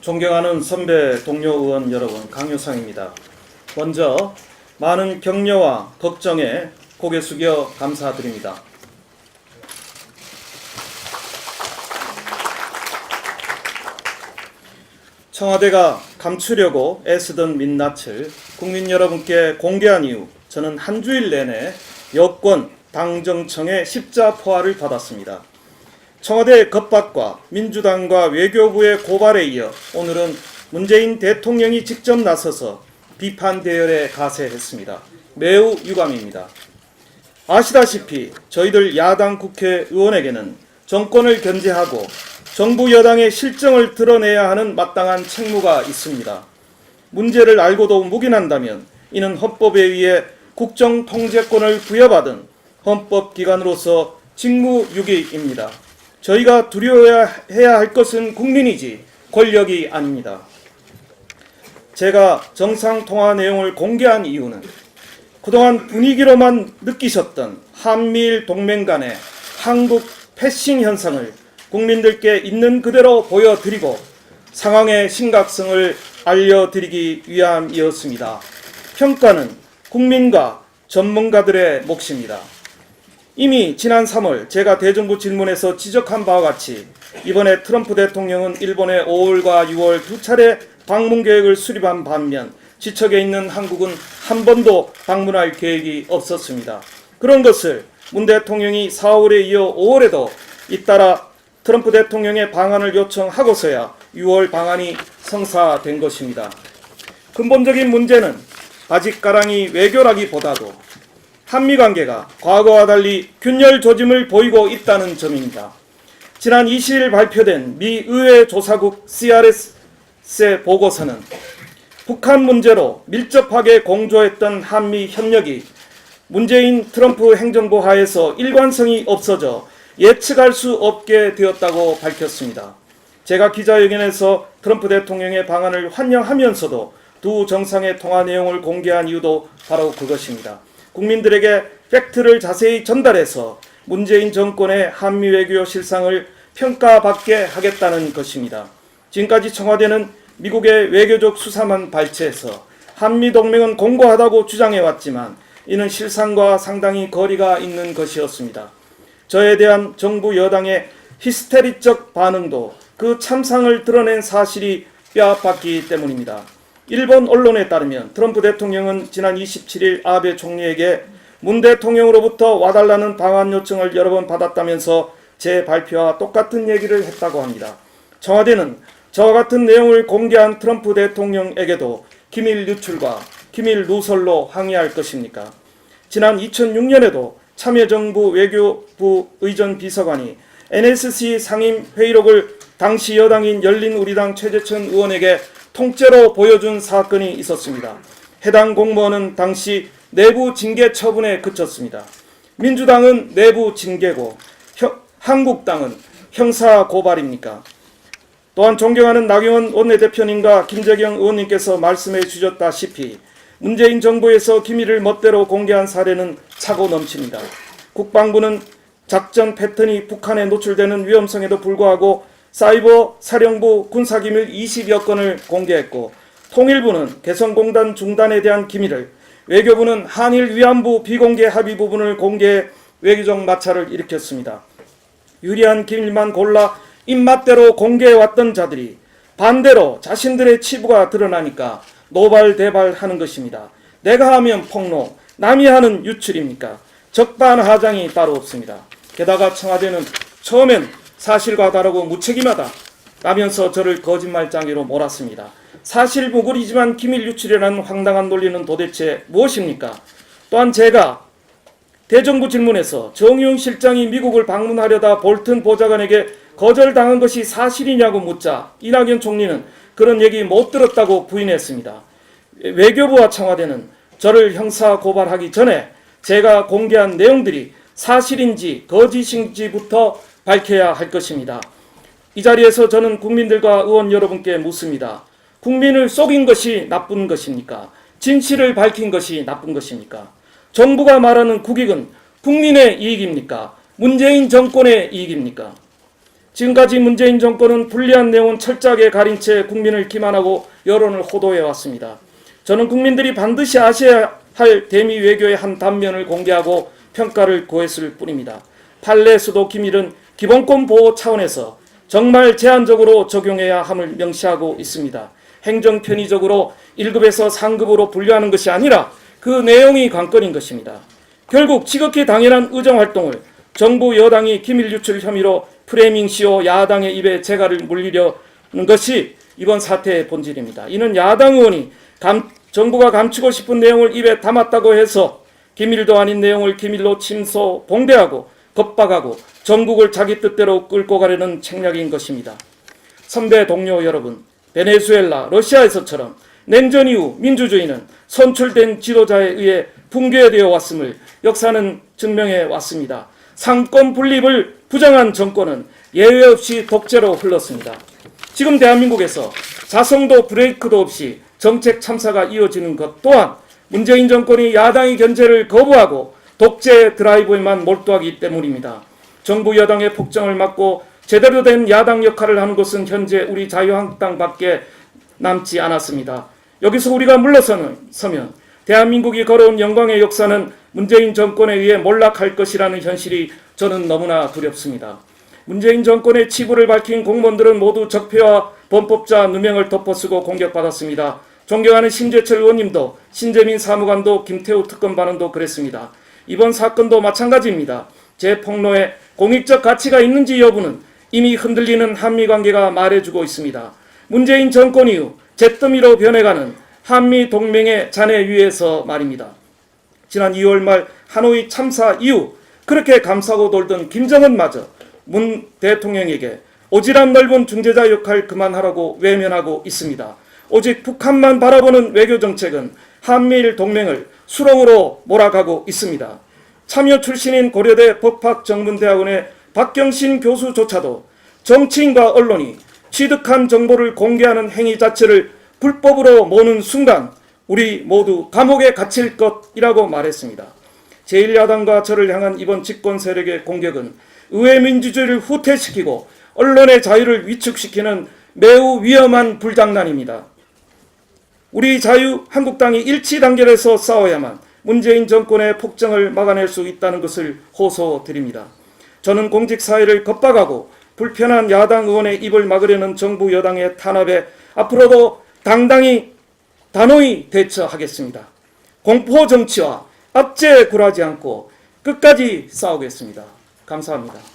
존경하는 선배 동료 의원 여러분, 강효상입니다. 먼저 많은 격려와 걱정에 고개 숙여 감사드립니다. 청와대가 감추려고 애쓰던 민낯을 국민 여러분께 공개한 이후 저는 한 주일 내내 여권 당정청의 십자포화를 받았습니다. 청와대의 겁박과 민주당과 외교부의 고발에 이어 오늘은 문재인 대통령이 직접 나서서 비판 대열에 가세했습니다. 매우 유감입니다. 아시다시피 저희들 야당 국회의원에게는 정권을 견제하고 정부 여당의 실정을 드러내야 하는 마땅한 책무가 있습니다. 문제를 알고도 묵인한다면 이는 헌법에 의해 국정통제권을 부여받은 헌법기관으로서 직무유기입니다. 저희가 두려워해야 할 것은 국민이지 권력이 아닙니다. 제가 정상통화 내용을 공개한 이유는 그동안 분위기로만 느끼셨던 한미일 동맹 간의 한국 패싱 현상을 국민들께 있는 그대로 보여드리고 상황의 심각성을 알려드리기 위함이었습니다. 평가는 국민과 전문가들의 몫입니다. 이미 지난 3월 제가 대정부 질문에서 지적한 바와 같이 이번에 트럼프 대통령은 일본에 5월과 6월 두 차례 방문 계획을 수립한 반면 지척에 있는 한국은 한 번도 방문할 계획이 없었습니다. 그런 것을 문 대통령이 4월에 이어 5월에도 잇따라 트럼프 대통령의 방한을 요청하고서야 6월 방한이 성사된 것입니다. 근본적인 문제는 바짓가랑이 외교라기보다도 한미관계가 과거와 달리 균열 조짐을 보이고 있다는 점입니다. 지난 20일 발표된 미 의회 조사국 CRS의 보고서는 북한 문제로 밀접하게 공조했던 한미 협력이 문재인 트럼프 행정부 하에서 일관성이 없어져 예측할 수 없게 되었다고 밝혔습니다. 제가 기자회견에서 트럼프 대통령의 방한을 환영하면서도 두 정상의 통화 내용을 공개한 이유도 바로 그것입니다. 국민들에게 팩트를 자세히 전달해서 문재인 정권의 한미 외교 실상을 평가받게 하겠다는 것입니다. 지금까지 청와대는 미국의 외교적 수사만 발췌해서 한미 동맹은 공고하다고 주장해왔지만 이는 실상과 상당히 거리가 있는 것이었습니다. 저에 대한 정부 여당의 히스테리적 반응도 그 참상을 드러낸 사실이 뼈아팠기 때문입니다. 일본 언론에 따르면 트럼프 대통령은 지난 27일 아베 총리에게 문 대통령으로부터 와달라는 방한 요청을 여러 번 받았다면서 제 발표와 똑같은 얘기를 했다고 합니다. 청와대는 저와 같은 내용을 공개한 트럼프 대통령에게도 기밀 유출과 기밀 누설로 항의할 것입니까? 지난 2006년에도 참여정부 외교부 의전 비서관이 NSC 상임 회의록을 당시 여당인 열린우리당 최재천 의원에게 통째로 보여준 사건이 있었습니다. 해당 공무원은 당시 내부 징계 처분에 그쳤습니다. 민주당은 내부 징계고 한국당은 형사 고발입니까? 또한 존경하는 나경원 원내대표님과 김재경 의원님께서 말씀해 주셨다시피 문재인 정부에서 기밀을 멋대로 공개한 사례는 차고 넘칩니다. 국방부는 작전 패턴이 북한에 노출되는 위험성에도 불구하고 사이버 사령부 군사기밀 20여 건을 공개했고 통일부는 개성공단 중단에 대한 기밀을, 외교부는 한일 위안부 비공개 합의 부분을 공개해 외교적 마찰을 일으켰습니다. 유리한 기밀만 골라 입맛대로 공개해왔던 자들이 반대로 자신들의 치부가 드러나니까 노발대발하는 것입니다. 내가 하면 폭로, 남이 하는 유출입니까? 적반하장이 따로 없습니다. 게다가 청와대는 처음엔 사실과 다르고 무책임하다 라면서 저를 거짓말장애로 몰았습니다. 사실무근이지만 기밀 유출이라는 황당한 논리는 도대체 무엇입니까? 또한 제가 대정부 질문에서 정의용 실장이 미국을 방문하려다 볼튼 보좌관에게 거절당한 것이 사실이냐고 묻자 이낙연 총리는 그런 얘기 못 들었다고 부인했습니다. 외교부와 청와대는 저를 형사 고발하기 전에 제가 공개한 내용들이 사실인지 거짓인지부터 밝혀야 할 것입니다. 이 자리에서 저는 국민들과 의원 여러분께 묻습니다. 국민을 속인 것이 나쁜 것입니까? 진실을 밝힌 것이 나쁜 것입니까? 정부가 말하는 국익은 국민의 이익입니까? 문재인 정권의 이익입니까? 지금까지 문재인 정권은 불리한 내용은 철저하게 가린 채 국민을 기만하고 여론을 호도해 왔습니다. 저는 국민들이 반드시 아셔야 할 대미 외교의 한 단면을 공개하고 평가를 고했을 뿐입니다. 판례 수도 기밀은 기본권 보호 차원에서 정말 제한적으로 적용해야 함을 명시하고 있습니다. 행정 편의적으로 1급에서 3급으로 분류하는 것이 아니라 그 내용이 관건인 것입니다. 결국 지극히 당연한 의정활동을 정부 여당이 기밀 유출 혐의로 프레이밍시오 야당의 입에 재갈을 물리려는 것이 이번 사태의 본질입니다. 이는 야당 의원이 정부가 감추고 싶은 내용을 입에 담았다고 해서 기밀도 아닌 내용을 기밀로 침소 봉대하고 겁박하고 전국을 자기 뜻대로 끌고 가려는 책략인 것입니다. 선배 동료 여러분, 베네수엘라, 러시아에서처럼 냉전 이후 민주주의는 선출된 지도자에 의해 붕괴되어 왔음을 역사는 증명해 왔습니다. 상권 분립을 부정한 정권은 예외 없이 독재로 흘렀습니다. 지금 대한민국에서 자성도 브레이크도 없이 정책 참사가 이어지는 것 또한 문재인 정권이 야당의 견제를 거부하고 독재 드라이브에만 몰두하기 때문입니다. 정부 여당의 폭정을 막고 제대로 된 야당 역할을 하는 것은 현재 우리 자유한국당밖에 남지 않았습니다. 여기서 우리가 물러서면 대한민국이 걸어온 영광의 역사는 문재인 정권에 의해 몰락할 것이라는 현실이 저는 너무나 두렵습니다. 문재인 정권의 치부를 밝힌 공무원들은 모두 적폐와 범법자 누명을 덮어쓰고 공격받았습니다. 존경하는 신재철 의원님도 신재민 사무관도 김태우 특검반원도 그랬습니다. 이번 사건도 마찬가지입니다. 제 폭로에 공익적 가치가 있는지 여부는 이미 흔들리는 한미관계가 말해주고 있습니다. 문재인 정권 이후 잿더미로 변해가는 한미동맹의 잔해 위에서 말입니다. 지난 2월 말 하노이 참사 이후 그렇게 감싸고 돌던 김정은마저 문 대통령에게 오지랖 넓은 중재자 역할 그만하라고 외면하고 있습니다. 오직 북한만 바라보는 외교정책은 한미일 동맹을 수렁으로 몰아가고 있습니다. 참여 출신인 고려대 법학정문대학원의 박경신 교수조차도 정치인과 언론이 취득한 정보를 공개하는 행위 자체를 불법으로 모는 순간 우리 모두 감옥에 갇힐 것이라고 말했습니다. 제1야당과 저를 향한 이번 집권 세력의 공격은 의회 민주주의를 후퇴시키고 언론의 자유를 위축시키는 매우 위험한 불장난입니다. 우리 자유한국당이 일치단결해서 싸워야만 문재인 정권의 폭정을 막아낼 수 있다는 것을 호소드립니다. 저는 공직사회를 겁박하고 불편한 야당 의원의 입을 막으려는 정부 여당의 탄압에 앞으로도 당당히 단호히 대처하겠습니다. 공포 정치와 압제에 굴하지 않고 끝까지 싸우겠습니다. 감사합니다.